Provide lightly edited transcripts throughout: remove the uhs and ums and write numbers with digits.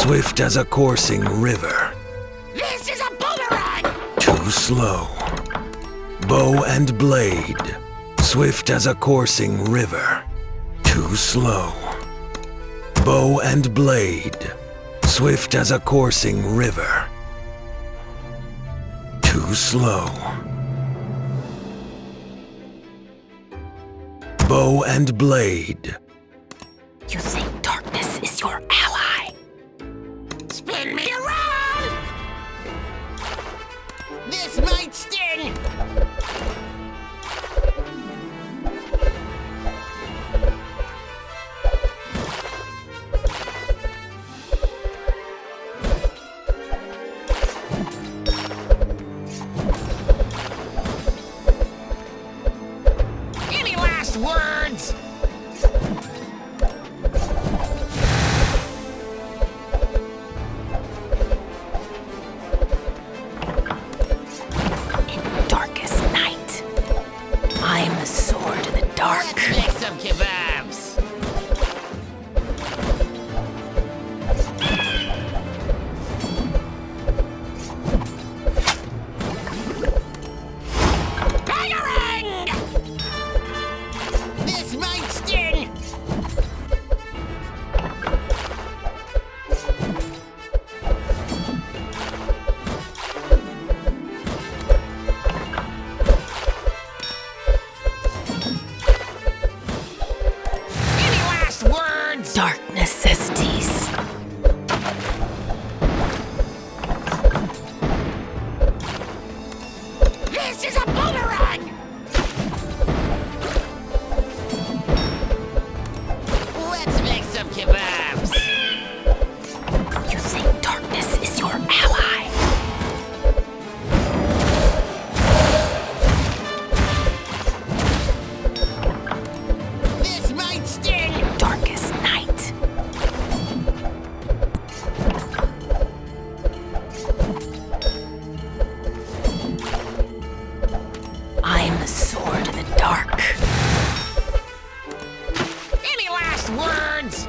Swift as a coursing river. This is a boomerang! Too slow. Bow and blade. Swift as a coursing river. Too slow. Bow and blade. Swift as a coursing river. Too slow. Bow and blade. You think darkness is your ally? Spin me around! This might sting! Any last words? In darkest night, I am the sword in the dark. Let's make some kebabs. Bangarang! This might sting. Any last words? Dark necessities. This is a boomerang! Let's make some kebabs. You think darkness is your ally? This might sting. Darkest night. I am the sword in the dark. Any last words?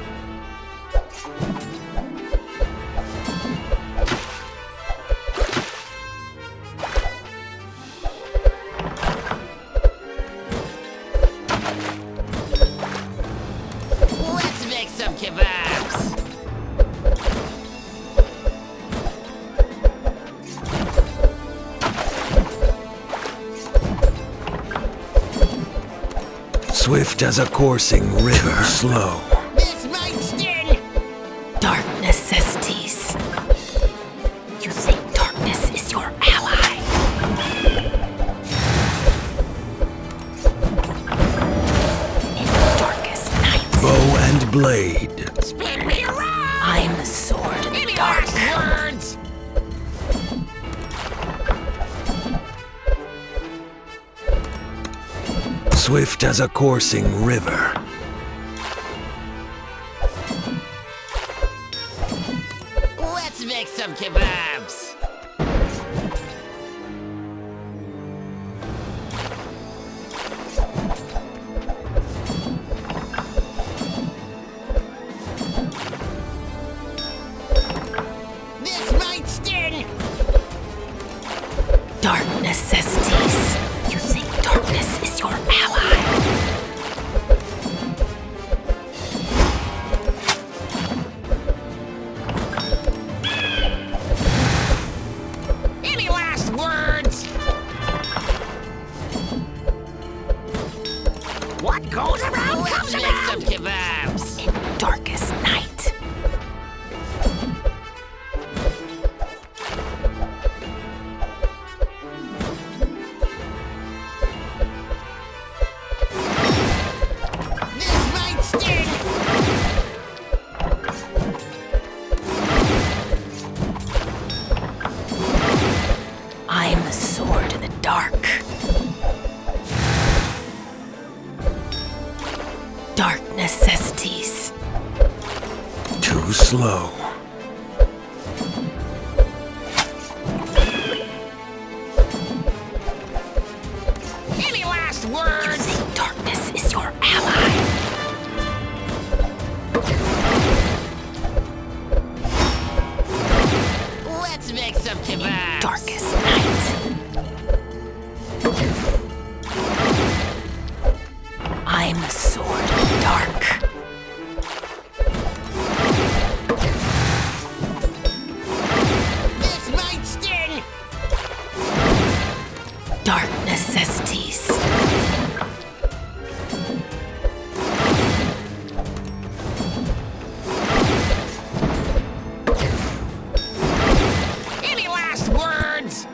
Let's make some kebabs. Swift as a coursing river. Too slow. This might sting. Dark necessities. You think darkness is your ally? In darkest night, Bow and blade. Spin me around. I am the sword in the Any dark. last words? Swift as a coursing river. Let's make some kebabs. This might sting. Dark necessities. You think darkness is your ally? Any last words? What goes around comes around. Let's make some kebabs. In darkest night. This might sting. I am the sword in the dark. Dark necessities. Too slow. Any last You words? think darkness is your ally? some kebabs. Darkest night. I'm the sword of the dark. This might sting. Dark necessities. Any last words?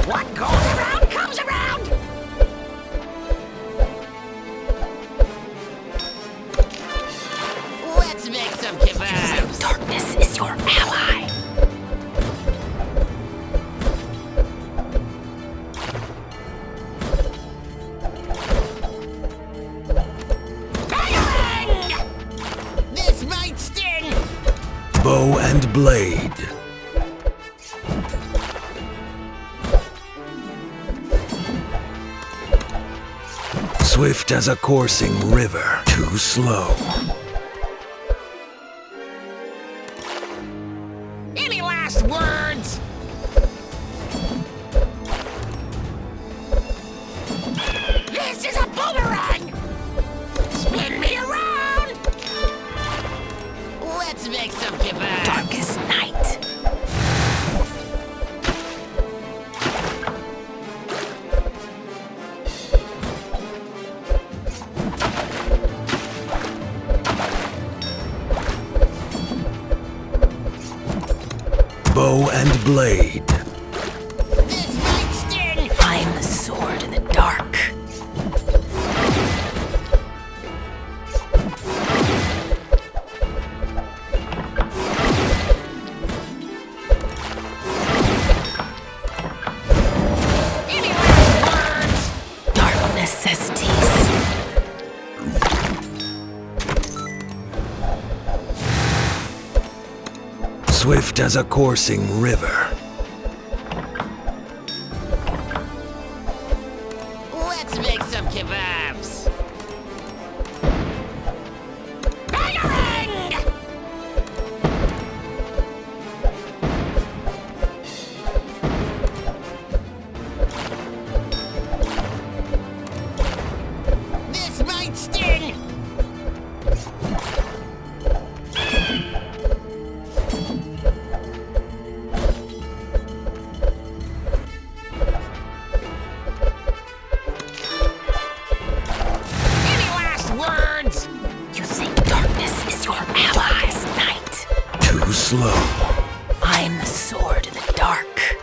What goes around comes around. Let's make some kebabs. Darkness is your ally. Bang! This might sting. Bow and blade. Swift as a coursing river, too slow. Any last words? This is a boomerang! Spin me around! Let's make some kebabs. Darkest night. Bow and blade. This might sting! I'm the sword in the dark. Any last words? Dark necessities. Swift as a coursing river. Let's make some kebabs. Bangarang! This might sting. Any last words? You think darkness is your ally this night? Too slow. I'm the sword in the dark.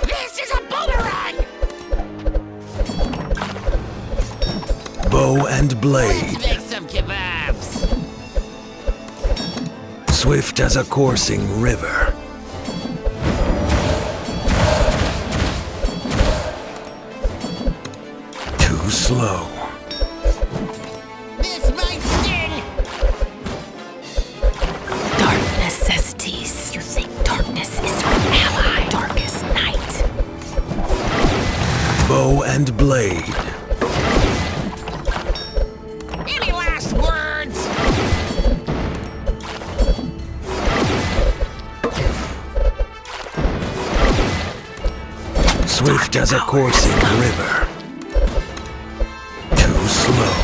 This is a boomerang! Bow and blade. Let's make some kebabs. Swift as a coursing river. Too slow. This might sting. Dark necessities. You think darkness is your ally? Darkest night. Bow and blade. Any last words? Swift as a coursing river. Too slow.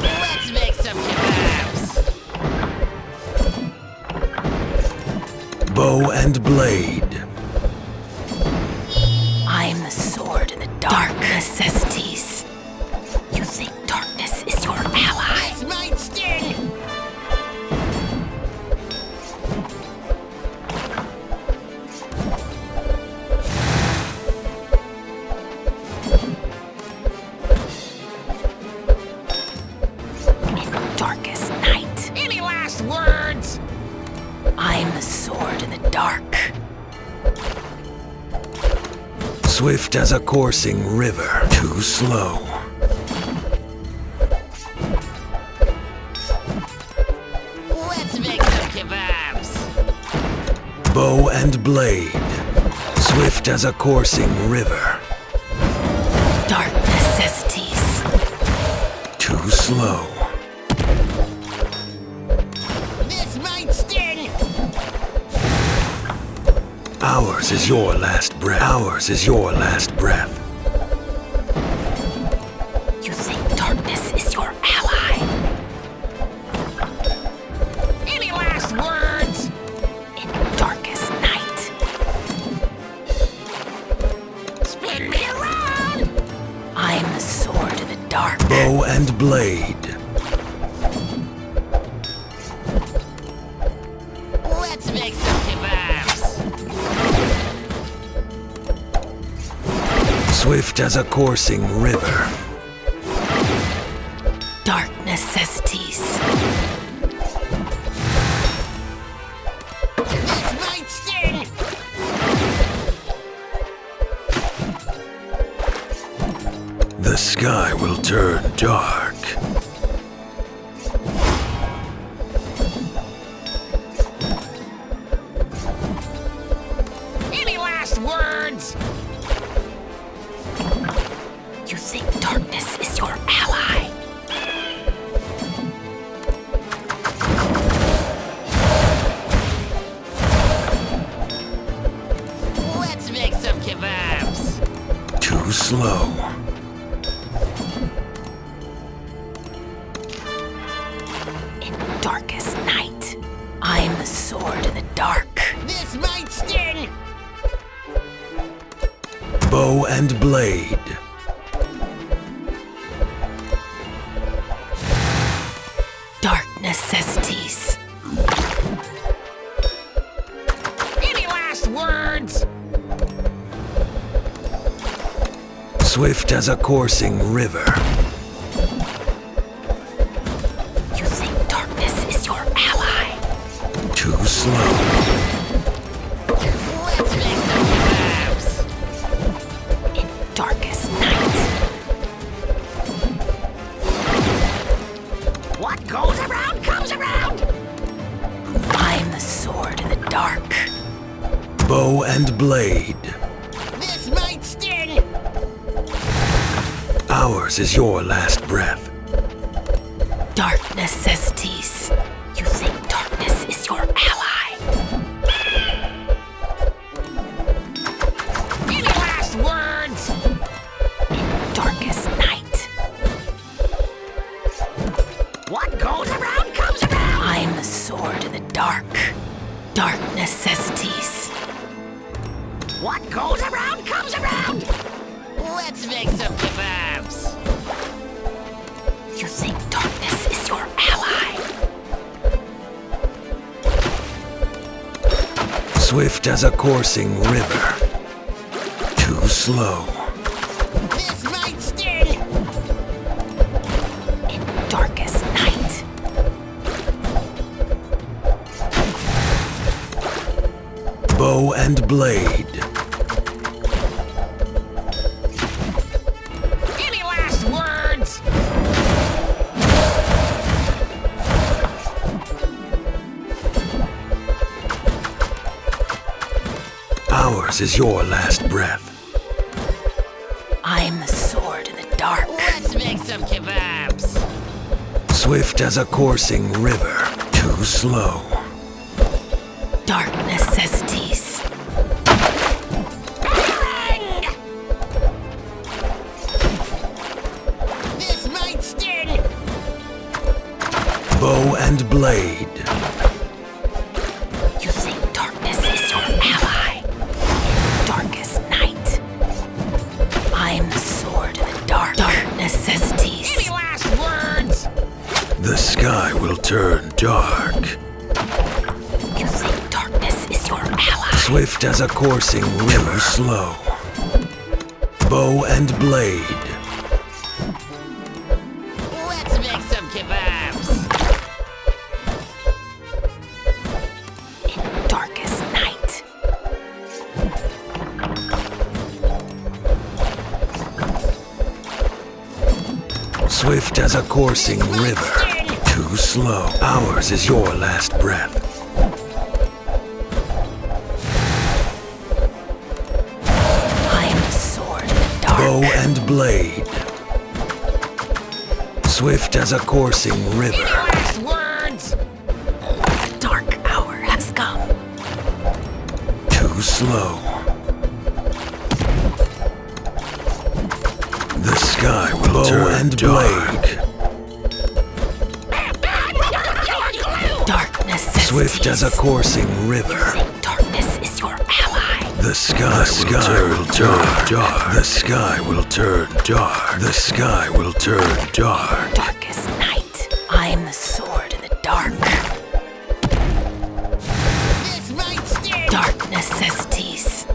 Let's make some kebabs. Bow and blade. I'm the sword in the dark. Necessities. You think darkness is your ally? This might sting. In darkest night. Any last words? I'm the sword in the dark. Swift as a coursing river. Too slow. Let's make some kebabs. Bow and blade. Swift as a coursing river. Dark necessities. Too slow. Ours is your last breath. Ours is your last breath. You think darkness is your ally? Any last words? In darkest night, Spin me around! I'm the sword in the dark. Bow and blade. Let's make some kebabs! Swift as a coursing river. Dark necessities. This might sting! The sky will turn dark. Any last words? You think darkness is your ally? Let's make some kebabs! Too slow. In darkest night, I'm the sword in the dark. This might sting! Bow and blade. Dark necessities. Any last words? Swift as a coursing river. You think darkness is your ally? Too slow. Let's make some kebabs! In darkest night, What goes around comes around! I'm the sword in the dark. Bow and blade. This might sting! Ours is your last breath. Dark necessities. You think darkness is your ally? Any last words? In darkest night, What goes around comes around! I'm the sword in the dark. Dark necessities. What goes around comes around! Let's make some kebabs! You think darkness is your ally? Swift as a coursing river. Too slow. This might sting! In darkest night, Bow and blade. Any last words? Ours is your last breath. I'm the sword in the dark. Let's make some kebabs! Swift as a coursing river. Too slow. Dark necessities. Bang! This might sting! Bow and blade. You think darkness is your ally? In darkest night, I'm the sword in the dark. Dark necessities. Any last words? The sky will turn dark. You think darkness is your ally? Swift as a coursing river. Slow. Bow and blade. Let's make some kebabs! In darkest night, Swift as a coursing river. Too slow. Ours is your last breath. I'm the sword in the dark. Bow and blade. Swift as a coursing Any river. last words? The dark hour has come. Too slow. and blade. Dark necessities. Swift as a coursing river. Think darkness is your ally. The sky will turn dark. The sky will turn dark. The sky will turn dark. Darkest night. I am the sword in the dark. This might sting! Dark necessities.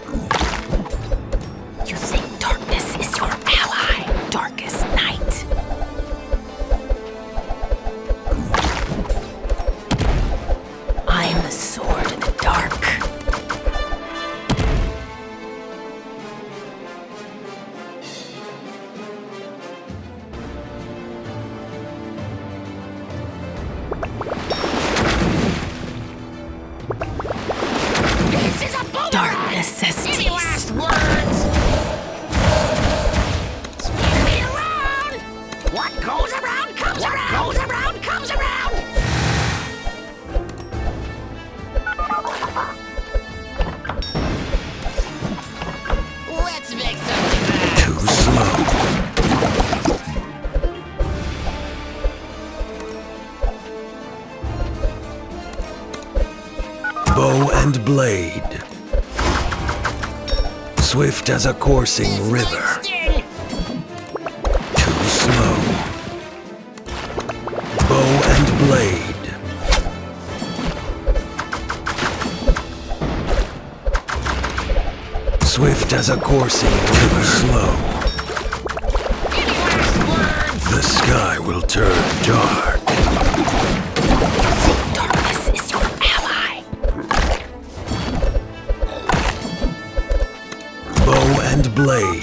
You think darkness is your ally. Darkest night. I am the sword in the dark. This is a boomerang! Dark Any necessities. last words? Spin me around! What goes around comes around! What goes around comes around! Let's make something bad. Too slow. Bow and blade. Swift as a coursing This river. might sting! Too slow. Bow and blade. Swift as a coursing river. Too slow. Any last words? The sky will turn dark. Darkness is your ally. Bow and blade.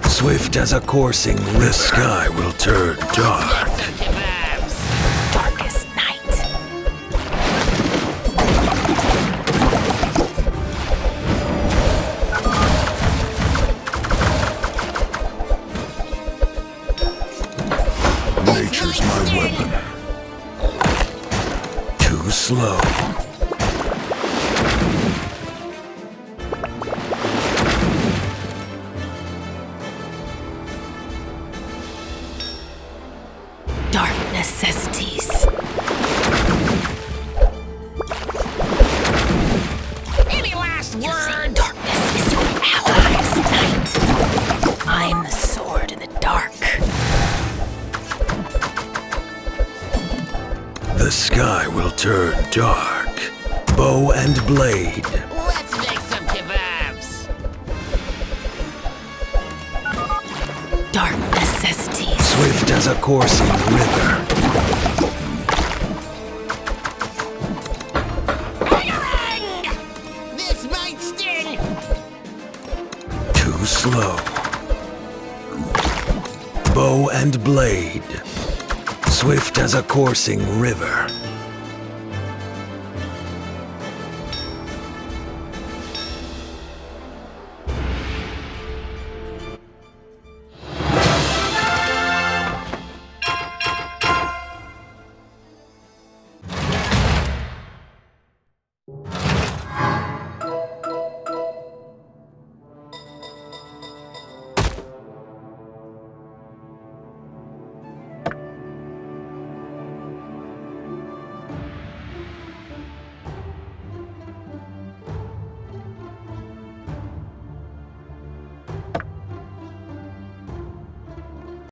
Swift as a coursing river. The sky will turn dark. Some kebabs! Darkest night. Nature's my weapon. Too slow. Dark necessities. Any last You think words? darkness is your ally's night. I'm the sword in the dark. The sky will turn dark. Bow and blade. Let's make some kebabs! Dark necessities. Swift as a coursing river. Boomerang! This might sting! Too slow. Bow and blade. Swift as a coursing river.